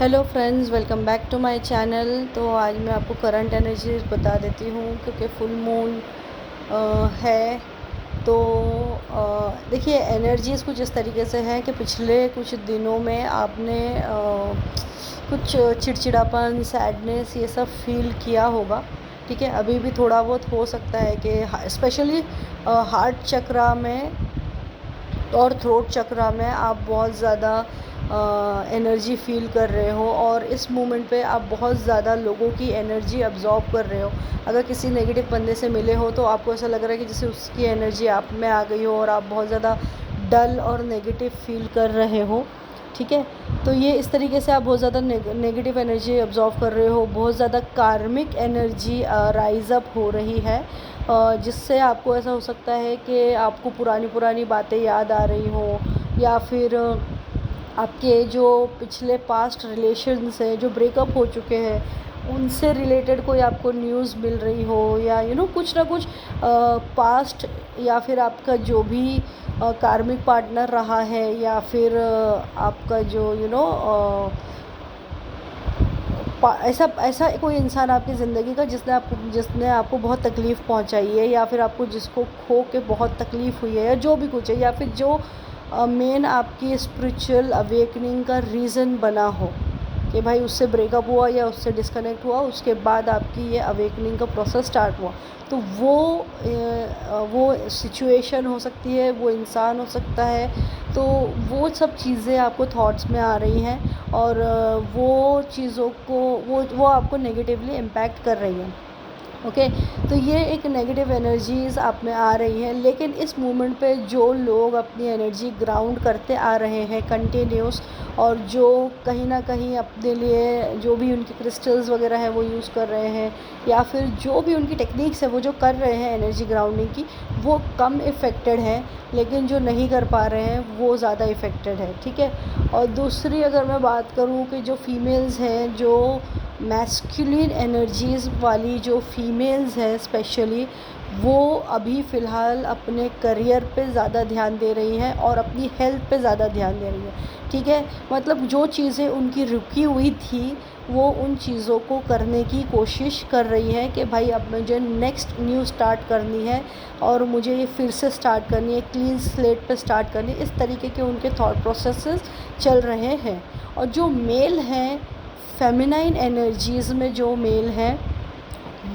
Hello friends, welcome back to my channel. तो आज मैं आपको करंट एनर्जीज बता देती हूँ क्योंकि फुल मून है। तो देखिए, एनर्जीज़ कुछ इस तरीके से है कि पिछले कुछ दिनों में आपने कुछ चिड़चिड़ापन, सैडनेस ये सब फील किया होगा। ठीक है, अभी भी थोड़ा बहुत हो सकता है कि स्पेशली हार्ट चक्रा में और थ्रोट चक्रा में आप बहुत ज़्यादा एनर्जी फ़ील कर रहे हो और इस मोमेंट पे आप बहुत ज़्यादा लोगों की एनर्जी अब्ज़ॉर्ब कर रहे हो। अगर किसी नेगेटिव बंदे से मिले हो तो आपको ऐसा लग रहा है कि जैसे उसकी एनर्जी आप में आ गई हो और आप बहुत ज़्यादा डल और नेगेटिव फ़ील कर रहे हो। ठीक है, तो ये इस तरीके से आप बहुत ज़्यादा नेगेटिव एनर्जी अब्ज़ॉर्ब कर रहे हो। बहुत ज़्यादा कार्मिक एनर्जी राइज़ अप हो रही है, जिससे आपको ऐसा हो सकता है कि आपको पुरानी पुरानी बातें याद आ रही हो, या फिर आपके जो पिछले पास्ट रिलेशन्स हैं जो ब्रेकअप हो चुके हैं उनसे रिलेटेड कोई आपको न्यूज़ मिल रही हो, या कुछ ना कुछ पास्ट, या फिर आपका जो भी कार्मिक पार्टनर रहा है, या फिर आपका जो ऐसा ऐसा कोई इंसान आपकी ज़िंदगी का जिसने आपको बहुत तकलीफ़ पहुंचाई है, या फिर आपको जिसको खो के बहुत तकलीफ़ हुई है, या जो भी कुछ है, या फिर जो मेन आपकी स्पिरिचुअल अवेकनिंग का रीज़न बना हो कि भाई उससे ब्रेकअप हुआ या उससे डिस्कनेक्ट हुआ, उसके बाद आपकी ये अवेकनिंग का प्रोसेस स्टार्ट हुआ। तो वो सिचुएशन हो सकती है, वो इंसान हो सकता है। तो वो सब चीज़ें आपको थॉट्स में आ रही हैं और वो चीज़ों को वो आपको नेगेटिवली इम्पैक्ट कर रही हैं। ओके, तो ये एक नेगेटिव एनर्जीज़ आप में आ रही है। लेकिन इस मोमेंट पे जो लोग अपनी एनर्जी ग्राउंड करते आ रहे हैं कंटिन्यूस, और जो कहीं ना कहीं अपने लिए जो भी उनके क्रिस्टल्स वगैरह है वो यूज़ कर रहे हैं, या फिर जो भी उनकी टेक्निक्स है वो जो कर रहे हैं एनर्जी ग्राउंडिंग की, वो कम इफ़ेक्टेड हैं। लेकिन जो नहीं कर पा रहे हैं वो ज़्यादा इफ़ेक्टेड है। ठीक है, और दूसरी अगर मैं बात करूँ कि जो फीमेल्स हैं, जो मैस्कुलिन एनर्जीज़ वाली जो फीमेल्स हैं स्पेशली, वो अभी फ़िलहाल अपने करियर पे ज़्यादा ध्यान दे रही हैं और अपनी हेल्थ पे ज़्यादा ध्यान दे रही हैं। ठीक है, मतलब जो चीज़ें उनकी रुकी हुई थी वो उन चीज़ों को करने की कोशिश कर रही है कि भाई अब मुझे नेक्स्ट न्यू स्टार्ट करनी है और मुझे ये फिर से स्टार्ट करनी है, क्लीन स्लेट पे स्टार्ट करनी है। इस तरीके के उनके थॉट प्रोसेसेस चल रहे हैं। और जो मेल हैं, फेमिनाइन एनर्जीज़ में जो मेल हैं,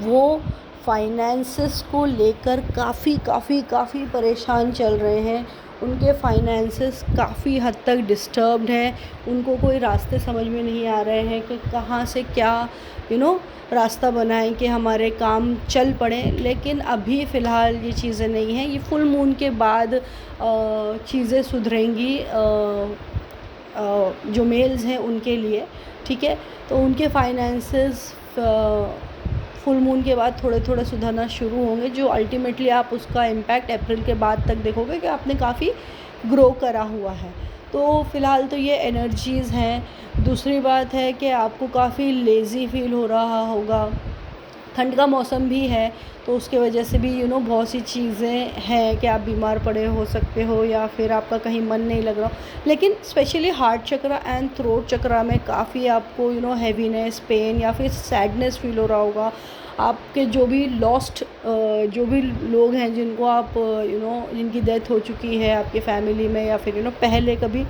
वो फाइनेंसेस को लेकर काफ़ी काफ़ी काफ़ी परेशान चल रहे हैं। उनके फाइनेंसेस काफ़ी हद तक डिस्टर्ब्ड हैं। उनको कोई रास्ते समझ में नहीं आ रहे हैं कि कहाँ से क्या रास्ता बनाएं कि हमारे काम चल पड़े। लेकिन अभी फ़िलहाल ये चीज़ें नहीं हैं। ये फुल मून के बाद चीज़ें सुधरेंगी जो मेल्स हैं उनके लिए। ठीक है, तो उनके फाइनेंसेस फुल मून के बाद थोड़े थोड़े सुधरना शुरू होंगे, जो अल्टीमेटली आप उसका इम्पैक्ट अप्रैल के बाद तक देखोगे कि आपने काफ़ी ग्रो करा हुआ है। तो फ़िलहाल तो ये एनर्जीज़ हैं। दूसरी बात है कि आपको काफ़ी लेज़ी फील हो रहा होगा। ठंड का मौसम भी है तो उसके वजह से भी बहुत सी चीज़ें हैं कि आप बीमार पड़े हो सकते हो, या फिर आपका कहीं मन नहीं लग रहा हो। लेकिन specially heart chakra and throat chakra में काफ़ी आपको हैवीनेस, पेन या फिर सैडनेस फील हो रहा होगा। आपके जो भी जो भी लोग हैं जिनको आप जिनकी डेथ हो चुकी है आपके फैमिली में, या फिर पहले कभी,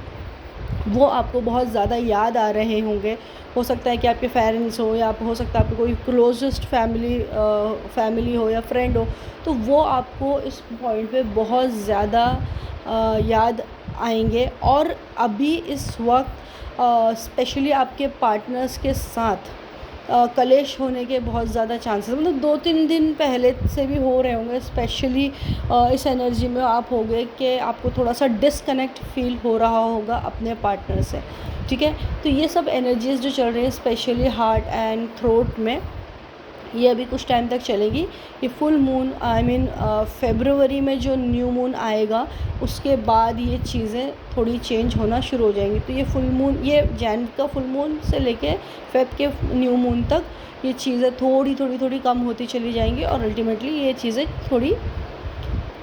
वो आपको बहुत ज़्यादा याद आ रहे होंगे। हो सकता है कि आपके पेरेंट्स हो, या हो सकता है आपके कोई क्लोजेस्ट फैमिली हो या फ्रेंड हो, तो वो आपको इस पॉइंट पे बहुत ज़्यादा याद आएंगे। और अभी इस वक्त स्पेशली आपके पार्टनर्स के साथ कलेश होने के बहुत ज़्यादा चांसेस, मतलब 2-3 दिन पहले से भी हो रहे होंगे। स्पेशली इस एनर्जी में आप होंगे कि आपको थोड़ा सा डिस्कनेक्ट फील हो रहा होगा अपने पार्टनर से। ठीक है, तो ये सब एनर्जीज़ जो चल रही हैं स्पेशली हार्ट एंड थ्रोट में, ये अभी कुछ टाइम तक चलेगी। ये फुल मून फरवरी में जो न्यू मून आएगा उसके बाद ये चीज़ें थोड़ी चेंज होना शुरू हो जाएंगी। तो ये फुल मून, ये जैन का फुल मून से लेके फेब के न्यू मून तक ये चीज़ें थोड़ी कम होती चली जाएंगी और अल्टीमेटली ये चीज़ें थोड़ी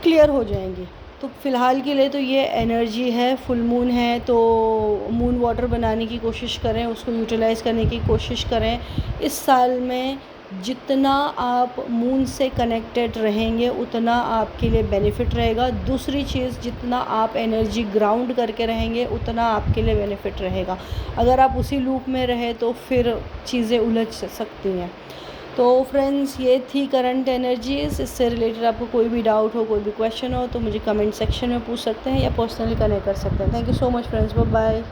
क्लियर हो जाएंगी। तो फ़िलहाल के लिए तो ये एनर्जी है, फुल मून है, तो मून वाटर बनाने की कोशिश करें, उसको यूटिलाइज़ करने की कोशिश करें। इस साल में जितना आप मून से कनेक्टेड रहेंगे उतना आपके लिए बेनिफिट रहेगा। दूसरी चीज़, जितना आप एनर्जी ग्राउंड करके रहेंगे उतना आपके लिए बेनिफिट रहेगा। अगर आप उसी लूप में रहे तो फिर चीज़ें उलझ सकती हैं। तो फ्रेंड्स, ये थी करंट एनर्जीज़। इससे रिलेटेड आपको कोई भी डाउट हो, कोई भी क्वेश्चन हो तो मुझे कमेंट सेक्शन में पूछ सकते हैं या पर्सनली कनेक्ट कर सकते हैं। Thank you so much friends, bye bye.